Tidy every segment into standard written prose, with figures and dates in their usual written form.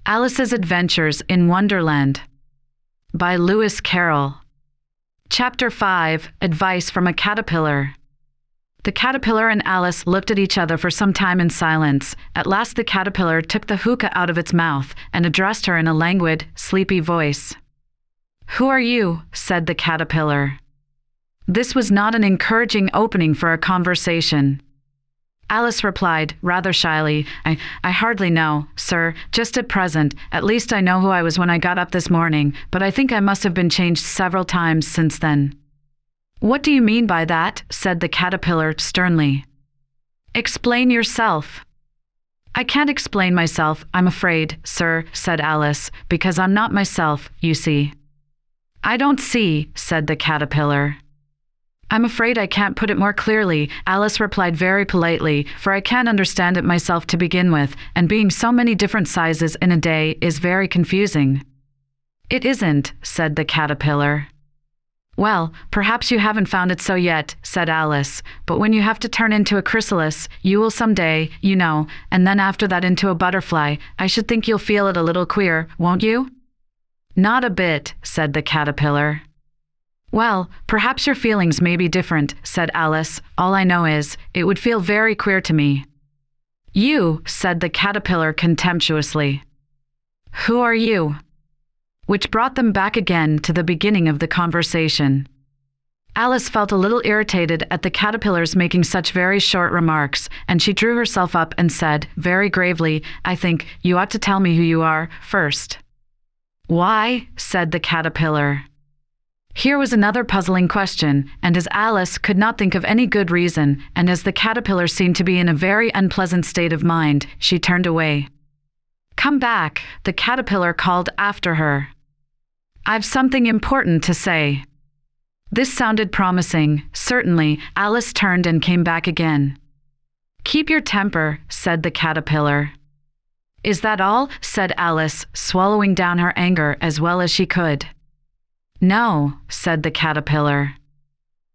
Alice's Adventures in Wonderland by Lewis Carroll. Chapter 5. Advice from a Caterpillar. The caterpillar and Alice looked at each other for some time in silence. At last the caterpillar took the hookah out of its mouth and addressed her in a languid, sleepy voice. "Who are you?" said the caterpillar. This was not an encouraging opening for a conversation. Alice replied, rather shyly, I hardly know, sir, just at present. At least I know who I was when I got up this morning, but I think I must have been changed several times since then." "What do you mean by that?" said the caterpillar sternly. "Explain yourself." "I can't explain myself, I'm afraid, sir," said Alice, "because I'm not myself, you see." "I don't see," said the caterpillar. "I'm afraid I can't put it more clearly," Alice replied very politely, "for I can't understand it myself to begin with, and being so many different sizes in a day is very confusing." "It isn't," said the caterpillar. "Well, perhaps you haven't found it so yet," said Alice, "but when you have to turn into a chrysalis, you will some day, you know, and then after that into a butterfly, I should think you'll feel it a little queer, won't you?" "Not a bit," said the caterpillar. "Well, perhaps your feelings may be different," said Alice. "All I know is, it would feel very queer to me." "You," said the caterpillar contemptuously. "Who are you?" Which brought them back again to the beginning of the conversation. Alice felt a little irritated at the caterpillar's making such very short remarks, and she drew herself up and said, very gravely, "I think you ought to tell me who you are first." "Why?" said the caterpillar. Here was another puzzling question, and as Alice could not think of any good reason, and as the caterpillar seemed to be in a very unpleasant state of mind, she turned away. "Come back," the caterpillar called after her. "I've something important to say." This sounded promising. Certainly, Alice turned and came back again. "Keep your temper," said the caterpillar. "Is that all?" said Alice, swallowing down her anger as well as she could. "No," said the caterpillar.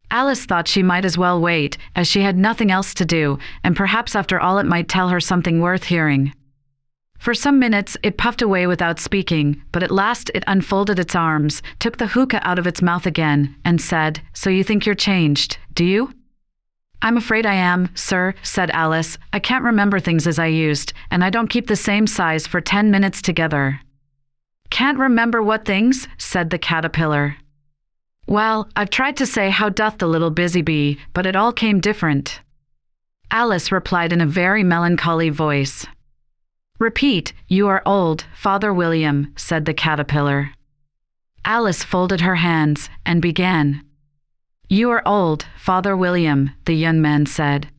Alice thought she might as well wait, as she had nothing else to do, and perhaps after all it might tell her something worth hearing. For some minutes it puffed away without speaking, but at last it unfolded its arms, took the hookah out of its mouth again, and said, "So you think you're changed, do you?" "I'm afraid I am, sir," said Alice. "I can't remember things as I used, and I don't keep the same size for 10 minutes together." "Can't remember what things?" said the caterpillar. "Well, I've tried to say how doth the little busy bee, but it all came different." Alice replied in a very melancholy voice. "Repeat, you are old, Father William," said the caterpillar. Alice folded her hands and began. "You are old, Father William," the young man said,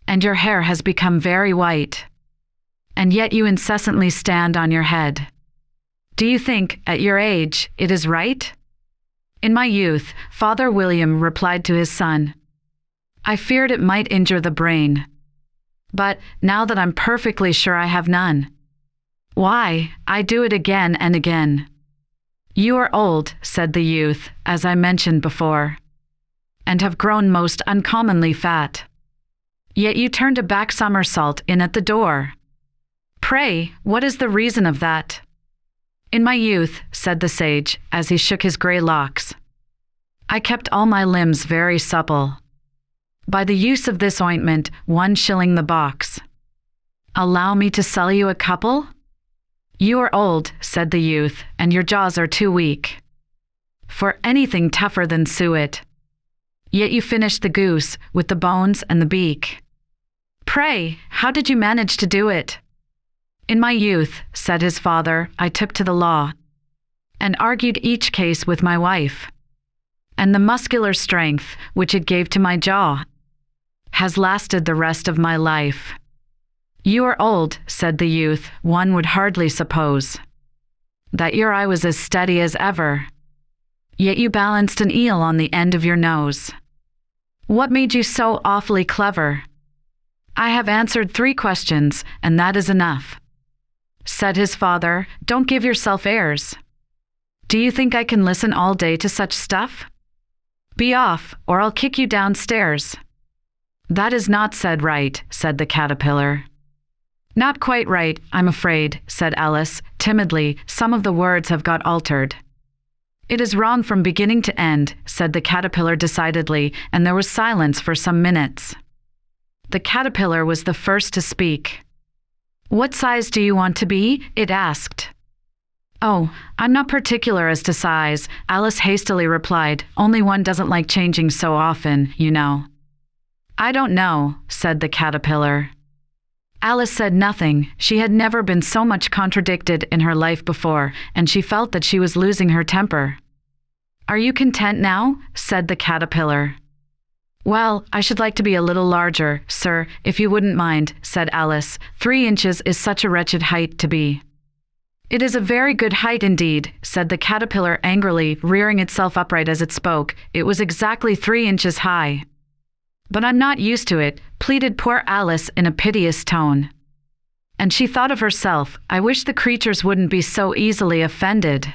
"and your hair has become very white. And yet you incessantly stand on your head. Do you think, at your age, it is right?" "In my youth," Father William replied to his son, "I feared it might injure the brain. But, now that I'm perfectly sure I have none, why, I do it again and again." "You are old," said the youth, "as I mentioned before, and have grown most uncommonly fat. Yet you turned a back somersault in at the door. Pray, what is the reason of that?" "In my youth," said the sage, as he shook his grey locks, "I kept all my limbs very supple. By the use of this ointment, 1 shilling the box. Allow me to sell you a couple?" "You are old," said the youth, "and your jaws are too weak for anything tougher than suet. Yet you finished the goose, with the bones and the beak. Pray, how did you manage to do it?" "In my youth," said his father, "I took to the law, and argued each case with my wife. And the muscular strength, which it gave to my jaw, has lasted the rest of my life." "You are old," said the youth. "One would hardly suppose that your eye was as steady as ever. Yet you balanced an eel on the end of your nose. What made you so awfully clever?" "I have answered 3 questions, and that is enough," said his father. "Don't give yourself airs. Do you think I can listen all day to such stuff? Be off, or I'll kick you downstairs." "That is not said right," said the caterpillar. Not quite right, I'm afraid, said Alice, timidly. Some of the words have got altered. It is wrong from beginning to end, said the caterpillar decidedly, and there was silence for some minutes. The caterpillar was the first to speak. What size do you want to be? It asked. Oh, I'm not particular as to size, Alice hastily replied. Only one doesn't like changing so often, you know. I don't know, said the caterpillar. Alice said nothing. She had never been so much contradicted in her life before, and she felt that she was losing her temper. Are you content now? Said the caterpillar. Well, I should like to be a little larger, sir, if you wouldn't mind, said Alice. 3 inches is such a wretched height to be. It is a very good height indeed, said the caterpillar angrily, rearing itself upright as it spoke. It was exactly 3 inches high. But I'm not used to it, pleaded poor Alice in a piteous tone. And she thought of herself, I wish the creatures wouldn't be so easily offended.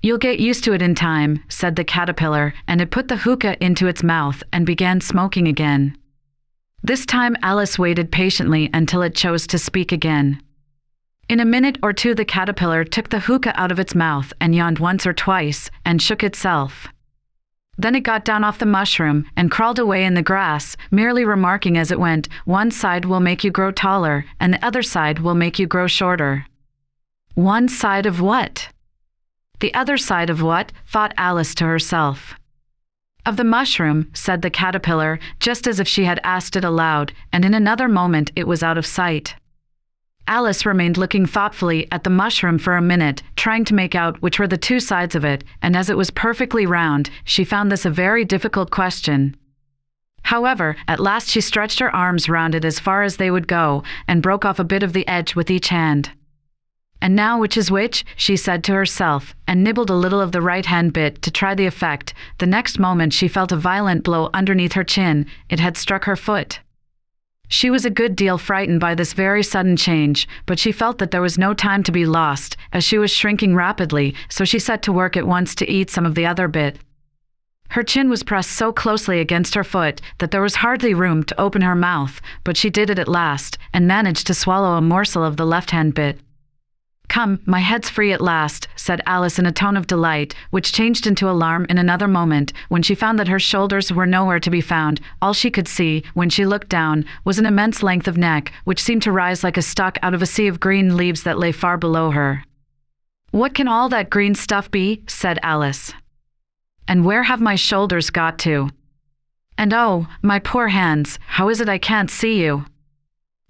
You'll get used to it in time, said the caterpillar, and it put the hookah into its mouth and began smoking again. This time Alice waited patiently until it chose to speak again. In a minute or two the caterpillar took the hookah out of its mouth and yawned once or twice and shook itself. Then it got down off the mushroom and crawled away in the grass, merely remarking as it went, one side will make you grow taller, and the other side will make you grow shorter. One side of what? The other side of what? Thought Alice to herself. Of the mushroom, said the caterpillar, just as if she had asked it aloud, and in another moment it was out of sight. Alice remained looking thoughtfully at the mushroom for a minute, trying to make out which were the 2 sides of it, and as it was perfectly round, she found this a very difficult question. However, at last she stretched her arms round it as far as they would go, and broke off a bit of the edge with each hand. And now which is which, she said to herself, and nibbled a little of the right-hand bit to try the effect. The next moment she felt a violent blow underneath her chin. It had struck her foot. She was a good deal frightened by this very sudden change, but she felt that there was no time to be lost, as she was shrinking rapidly, so she set to work at once to eat some of the other bit. Her chin was pressed so closely against her foot that there was hardly room to open her mouth, but she did it at last, and managed to swallow a morsel of the left-hand bit. Come, my head's free at last, said Alice in a tone of delight, which changed into alarm in another moment, when she found that her shoulders were nowhere to be found. All she could see, when she looked down, was an immense length of neck, which seemed to rise like a stalk out of a sea of green leaves that lay far below her. What can all that green stuff be? Said Alice. And where have my shoulders got to? And oh, my poor hands, how is it I can't see you?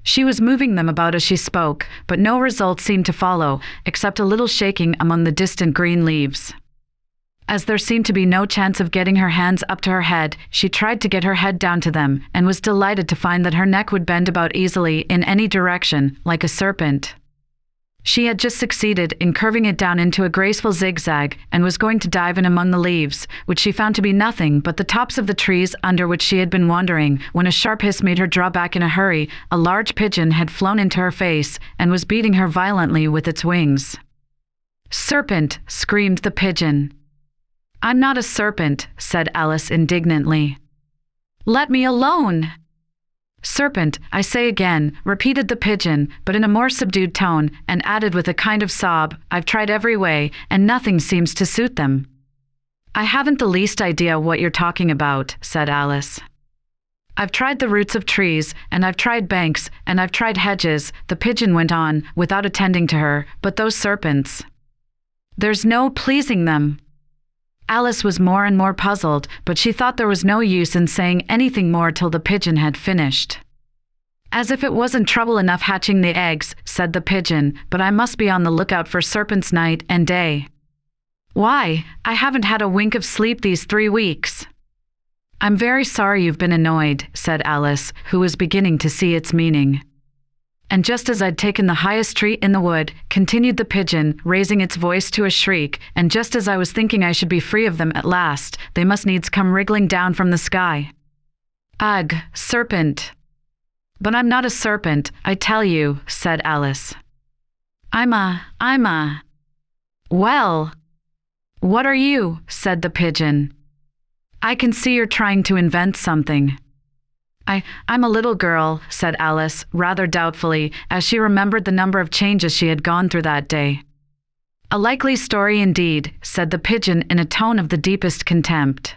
She was moving them about as she spoke, but no result seemed to follow, except a little shaking among the distant green leaves. As there seemed to be no chance of getting her hands up to her head, she tried to get her head down to them, and was delighted to find that her neck would bend about easily in any direction, like a serpent. She had just succeeded in curving it down into a graceful zigzag, and was going to dive in among the leaves, which she found to be nothing but the tops of the trees under which she had been wandering, when a sharp hiss made her draw back in a hurry. A large pigeon had flown into her face, and was beating her violently with its wings. Serpent! Screamed the pigeon. I'm not a serpent, said Alice indignantly. Let me alone! Serpent, I say again, repeated the pigeon, but in a more subdued tone, and added with a kind of sob, I've tried every way, and nothing seems to suit them. I haven't the least idea what you're talking about, said Alice. I've tried the roots of trees, and I've tried banks, and I've tried hedges, the pigeon went on, without attending to her, but those serpents. There's no pleasing them. Alice was more and more puzzled, but she thought there was no use in saying anything more till the pigeon had finished. As if it wasn't trouble enough hatching the eggs, said the pigeon, but I must be on the lookout for serpents night and day. Why, I haven't had a wink of sleep these 3 weeks. I'm very sorry you've been annoyed, said Alice, who was beginning to see its meaning. And just as I'd taken the highest tree in the wood, continued the pigeon, raising its voice to a shriek, and just as I was thinking I should be free of them at last, they must needs come wriggling down from the sky. Ugh, serpent! But I'm not a serpent, I tell you, said Alice. I'm a... Well, what are you? Said the pigeon. I can see you're trying to invent something. I'm a little girl, said Alice, rather doubtfully, as she remembered the number of changes she had gone through that day. A likely story indeed, said the pigeon in a tone of the deepest contempt.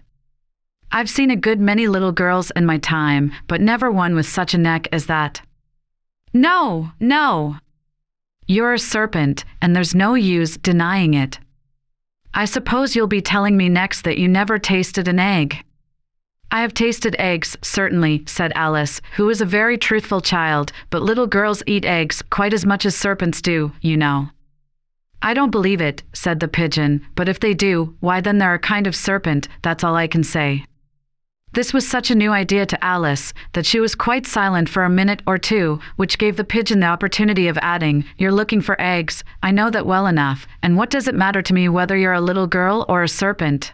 I've seen a good many little girls in my time, but never one with such a neck as that. No, no. You're a serpent, and there's no use denying it. I suppose you'll be telling me next that you never tasted an egg. I have tasted eggs, certainly, said Alice, who was a very truthful child, but little girls eat eggs quite as much as serpents do, you know. I don't believe it, said the pigeon, but if they do, why then they're a kind of serpent, that's all I can say. This was such a new idea to Alice that she was quite silent for a minute or two, which gave the pigeon the opportunity of adding, You're looking for eggs, I know that well enough, and what does it matter to me whether you're a little girl or a serpent?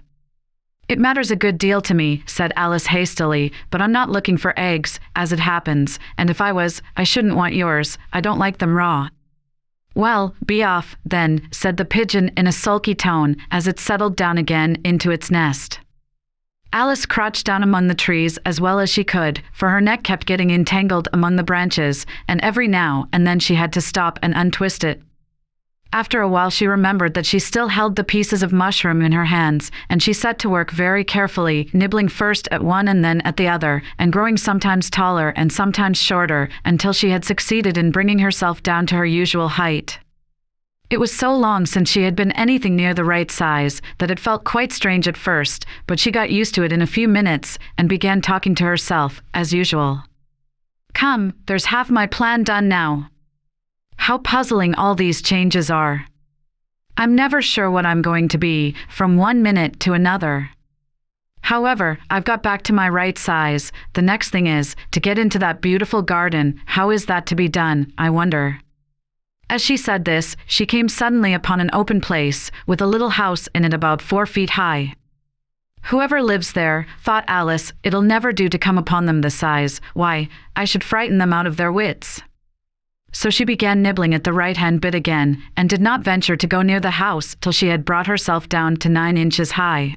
It matters a good deal to me, said Alice hastily, but I'm not looking for eggs, as it happens, and if I was, I shouldn't want yours, I don't like them raw. Well, be off, then, said the pigeon in a sulky tone, as it settled down again into its nest. Alice crouched down among the trees as well as she could, for her neck kept getting entangled among the branches, and every now and then she had to stop and untwist it. After a while she remembered that she still held the pieces of mushroom in her hands, and she set to work very carefully, nibbling first at one and then at the other, and growing sometimes taller and sometimes shorter, until she had succeeded in bringing herself down to her usual height. It was so long since she had been anything near the right size that it felt quite strange at first, but she got used to it in a few minutes and began talking to herself, as usual. Come, there's half my plan done now. How puzzling all these changes are. I'm never sure what I'm going to be, from one minute to another. However, I've got back to my right size. The next thing is to get into that beautiful garden. How is that to be done, I wonder? As she said this, she came suddenly upon an open place, with a little house in it about 4 feet high. Whoever lives there, thought Alice, it'll never do to come upon them this size. Why, I should frighten them out of their wits. So she began nibbling at the right-hand bit again, and did not venture to go near the house till she had brought herself down to 9 inches high.